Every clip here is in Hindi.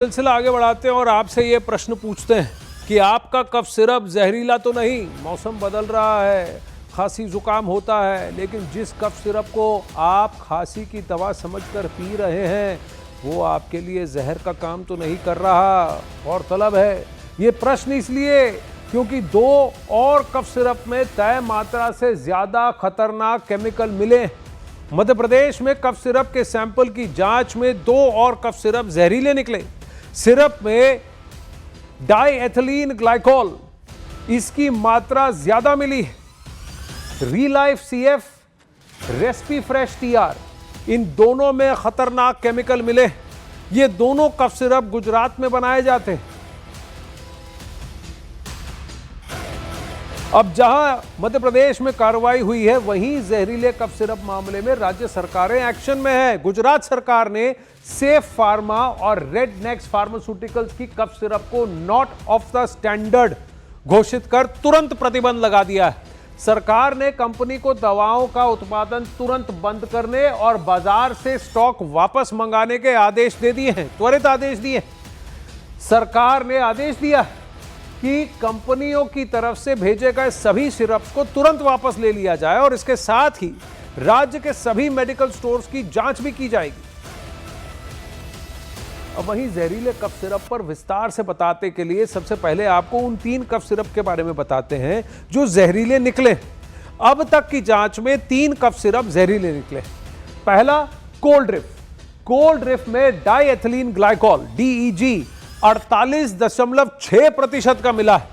सिलसिला आगे बढ़ाते हैं और आपसे ये प्रश्न पूछते हैं कि आपका कफ सिरप जहरीला तो नहीं। मौसम बदल रहा है, खांसी जुकाम होता है, लेकिन जिस कफ सिरप को आप खांसी की दवा समझकर पी रहे हैं वो आपके लिए जहर का काम तो नहीं कर रहा। और तलब है ये प्रश्न इसलिए क्योंकि दो और कफ सिरप में तय मात्रा से ज्यादा खतरनाक केमिकल मिले। मध्य प्रदेश में कफ सिरप के सैंपल की जांच में दो और कफ सिरप जहरीले निकले। सिरप में डाईएथिलीन ग्लाइकोल इसकी मात्रा ज्यादा मिली है। रीलाइफ सीएफ, रेस्पीफ्रेश टीआर, इन दोनों में खतरनाक केमिकल मिले। ये दोनों कफ सिरप गुजरात में बनाए जाते हैं। अब जहां मध्य प्रदेश में कार्रवाई हुई है वहीं जहरीले कफ सिरप मामले में राज्य सरकारें एक्शन में है। गुजरात सरकार ने सेफ फार्मा और रेड नेक्स फार्मास्यूटिकल्स की कफ सिरप को नॉट ऑफ द स्टैंडर्ड घोषित कर तुरंत प्रतिबंध लगा दिया है। सरकार ने कंपनी को दवाओं का उत्पादन तुरंत बंद करने और बाजार से स्टॉक वापस मंगाने के आदेश दे दिए हैं, त्वरित आदेश दिए। सरकार ने आदेश दिया कि कंपनियों की तरफ से भेजे गए सभी सिरप्स को तुरंत वापस ले लिया जाए और इसके साथ ही राज्य के सभी मेडिकल स्टोर्स की जांच भी की जाएगी। अब वहीं जहरीले कफ सिरप पर विस्तार से बताने के लिए सबसे पहले आपको उन 3 कफ सिरप के बारे में बताते हैं जो जहरीले निकले। अब तक की जांच में 3 कफ सिरप जहरीले निकले। पहला कोल्ड ड्रिफ्ट में डाईएथिलीन ग्लाइकोल DEG 48.6% का मिला है।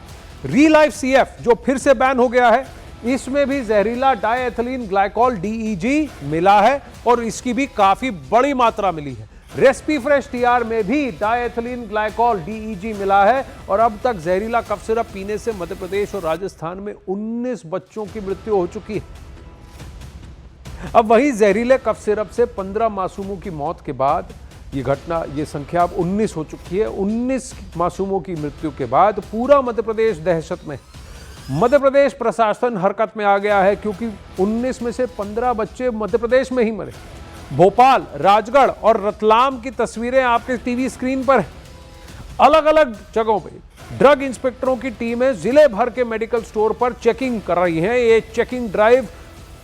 रीलाइफ सीएफ जो फिर से बैन हो गया है, इसमें भी जहरीला डाईएथिलीन ग्लाइकोल DEG मिला है और इसकी भी काफी बड़ी मात्रा मिली है। रेस्पीफ्रेश टीआर में भी डाईएथिलीन ग्लाइकोल DEG मिला है और अब तक जहरीला कफ सिरप पीने से मध्य प्रदेश और राजस्थान में 19 बच्चों की मृत्यु हो चुकी है। अब वहीं जहरीले कफ सिरप से 15 मासूमों की मौत के बाद ये संख्या अब 19 हो चुकी है। 19 मासूमों की मृत्यु के बाद पूरा मध्य प्रदेश दहशत में। मध्य प्रदेश प्रशासन हरकत में आ गया है क्योंकि 19 में से 15 बच्चे मध्य प्रदेश में ही मरे। भोपाल, राजगढ़ और रतलाम की तस्वीरें आपके टीवी स्क्रीन पर है। अलग अलग जगहों पे ड्रग इंस्पेक्टरों की टीमें जिले भर के मेडिकल स्टोर पर चेकिंग कर रही हैं। ये चेकिंग ड्राइव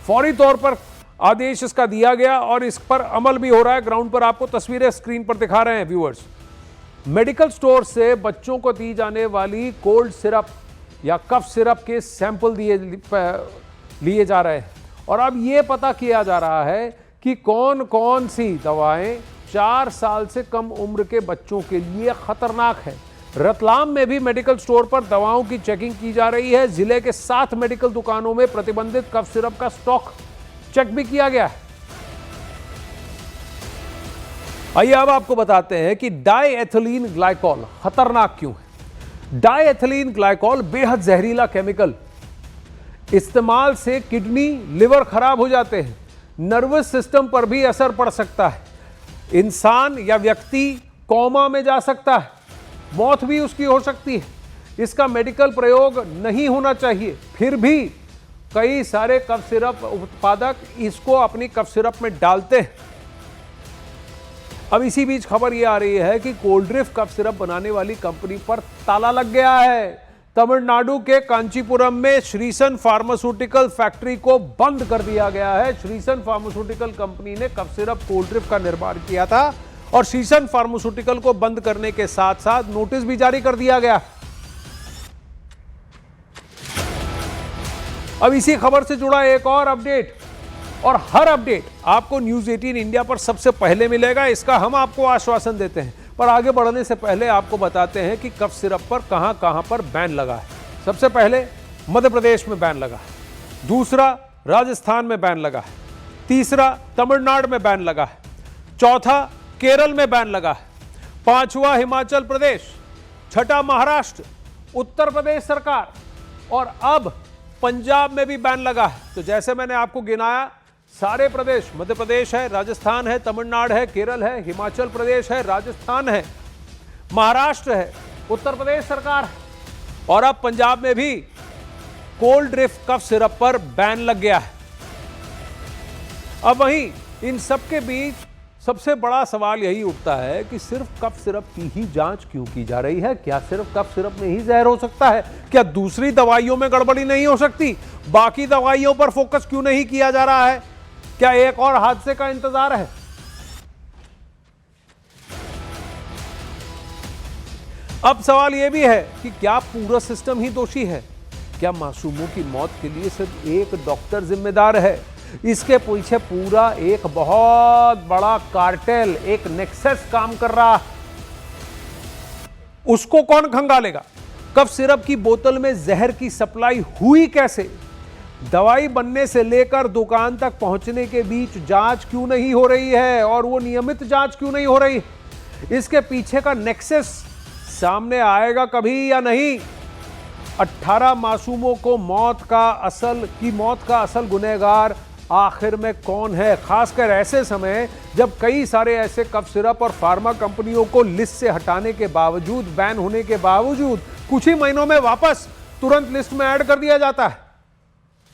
फौरी तौर पर आदेश इसका दिया गया और इस पर अमल भी हो रहा है। ग्राउंड पर आपको तस्वीरें स्क्रीन पर दिखा रहे हैं व्यूअर्स। मेडिकल स्टोर से बच्चों को दी जाने वाली कोल्ड सिरप या कफ सिरप के सैंपल लिए जा रहे हैं और अब यह पता किया जा रहा है कि कौन कौन सी दवाएं 4 साल से कम उम्र के बच्चों के लिए खतरनाक है। रतलाम में भी मेडिकल स्टोर पर दवाओं की चेकिंग की जा रही है। जिले के 7 मेडिकल दुकानों में प्रतिबंधित कफ सिरप का स्टॉक चेक भी किया गया है। आइए अब आपको बताते हैं कि डाईएथिलीन ग्लाइकोल खतरनाक क्यों है। डाईएथिलीन ग्लाइकोल बेहद जहरीला केमिकल, इस्तेमाल से किडनी, लिवर खराब हो जाते हैं, नर्वस सिस्टम पर भी असर पड़ सकता है। इंसान या व्यक्ति कोमा में जा सकता है, मौत भी उसकी हो सकती है। इसका मेडिकल प्रयोग नहीं होना चाहिए, फिर भी कई सारे कफ सिरप उत्पादक इसको अपनी कफ सिरप में डालते हैं। अब इसी बीच खबर यह आ रही है कि कोल्ड ड्रिफ्ट कफ सिरप बनाने वाली कंपनी पर ताला लग गया है। तमिलनाडु के कांचीपुरम में श्रीसन फार्मास्यूटिकल फैक्ट्री को बंद कर दिया गया है। श्रीसन फार्मास्यूटिकल कंपनी ने कफ सिरप कोल्ड ड्रिफ्ट का निर्माण किया था और श्रीसन फार्मास्यूटिकल को बंद करने के साथ साथ नोटिस भी जारी कर दिया गया। अब इसी खबर से जुड़ा एक और अपडेट, और हर अपडेट आपको न्यूज़ 18 इंडिया पर सबसे पहले मिलेगा, इसका हम आपको आश्वासन देते हैं। पर आगे बढ़ने से पहले आपको बताते हैं कि कफ सिरप पर कहां पर बैन लगा है। सबसे पहले मध्य प्रदेश में बैन लगा है, दूसरा राजस्थान में बैन लगा है, तीसरा तमिलनाडु में बैन लगा है, चौथा केरल में बैन लगा है, पांचवा हिमाचल प्रदेश, छठा महाराष्ट्र, उत्तर प्रदेश सरकार और अब पंजाब में भी बैन लगा है। तो जैसे मैंने आपको गिनाया, सारे प्रदेश, मध्य प्रदेश है, राजस्थान है, तमिलनाडु है, केरल है, हिमाचल प्रदेश है, राजस्थान है, महाराष्ट्र है, उत्तर प्रदेश सरकार है और अब पंजाब में भी कोल्ड ड्रिफ्ट कफ सिरप पर बैन लग गया है। अब वहीं इन सबके बीच सबसे बड़ा सवाल यही उठता है कि सिर्फ कफ सिरप की ही जांच क्यों की जा रही है? क्या सिर्फ कफ सिरप में ही जहर हो सकता है? क्या दूसरी दवाइयों में गड़बड़ी नहीं हो सकती? बाकी दवाइयों पर फोकस क्यों नहीं किया जा रहा है? क्या एक और हादसे का इंतजार है? अब सवाल यह भी है कि क्या पूरा सिस्टम ही दोषी है? क्या मासूमों की मौत के लिए सिर्फ एक डॉक्टर जिम्मेदार है? इसके पीछे पूरा एक बहुत बड़ा कार्टेल, एक नेक्सस काम कर रहा है। उसको कौन खंगालेगा? कफ सिरप की बोतल में जहर की सप्लाई हुई कैसे? दवाई बनने से लेकर दुकान तक पहुंचने के बीच जांच क्यों नहीं हो रही है? और वो नियमित जांच क्यों नहीं हो रही? इसके पीछे का नेक्सस सामने आएगा कभी या नहीं? 18 मासूमों को मौत का असल गुनहगार आखिर में कौन है? खासकर ऐसे समय जब कई सारे ऐसे कफ सिरप और फार्मा कंपनियों को लिस्ट से हटाने के बावजूद, बैन होने के बावजूद कुछ ही महीनों में वापस तुरंत लिस्ट में ऐड कर दिया जाता है।